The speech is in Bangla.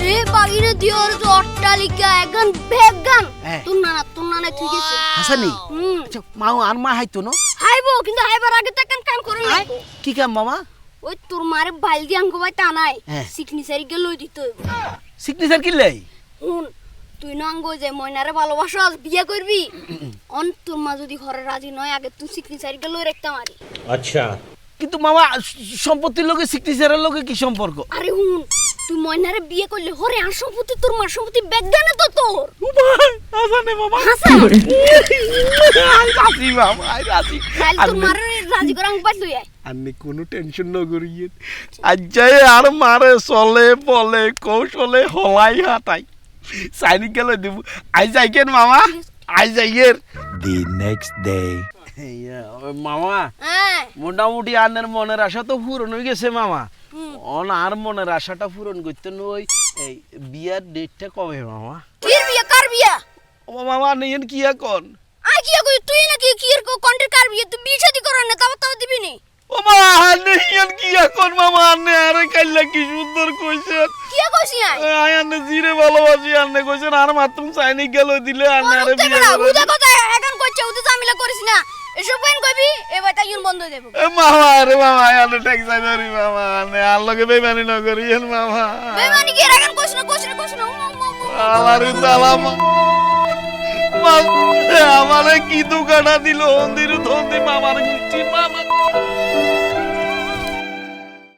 আরে বাগিরে দিওর যে অট্টালিকা এখন ভেগান তোর নানা ঠিক আছে হাসানি আচ্ছা মাও আর মা হাইতো না হাইবো কিন্তু হাইবার আগে তো একটা কাম করে না কি কাম মামা ওই তোর মারে বাইল দি আঙ্গ ভাই তা নাই সিগনেচার গে লই দিতে হইব সিগনেচার কি লাই হুন তুই না আঙ্গ যে ময়নারে ভালোবাসস বিয়ে করবি অন তোর মা যদি ঘরে রাজি নয় আগে তুই সিগনেচার গে লই রাখতে মারি আচ্ছা কিন্তু মামা সম্পত্তির লগে সিগনেচারের লগে কি সম্পর্ক আরে হুন তুই ময়নারে বিয়ে করলে হরে আর সম্পত্তি তোর মার সম্পত্তি বেগানে তো তোর হাসানে মামা হাসান রাজি মামা রাজি কাল তোর মারে রাজি করে আঙ্গ পাই লই আয় আন্নে কোনো টেনশন ন করিয়ে আজ্জাই আর মারে চলে বলে কৌশলে হলাই হাতাই সাইনি গেলে দেব আই যাই কেন মামা আই যাইয়ের The next day. মামা হ্যাঁ মোটামুটি আন্নের মনের আশা তো পূরণ হয়ে গেছে মামা অন আর মনের আশাটা পূরণ করতে নই এই বিয়ার ডেটটা কবে মামা কির বিয়ে কার বিয়ে ও মামা নেন কি এখন আই কি কই তুই নাকি কির কন্ট্রাক্ট কার বিয়ে তুই বিয়ে শাদি করার না তাও দিবি নি ও মামা নেন কি এখন মামা আন্নে আরে কাইলা কি সুন্দর কইছেন কি কইছি আই আই আন্নে জিরে ভালোবাসি আন্নে কইছেন আর মাত্র চাইনি গেল দিলে আন্নে আরে বিয়ে করে বুঝা কথা এখন কইছে উতে ঝামেলা করিস না এসব কোন কইবি এবার তাই ইউন বন্ধ দেব মামা রে মামা আন্নে ট্যাক্স আইনারি মামা আন্নে আর লগে বেমানি ন করিয়েন মামা বেমানি কি রাগান কইছ না আমারে সালাম আমারে কি দুগাটা দিল হন্দির ধন্দি মামার গুষ্টি মামা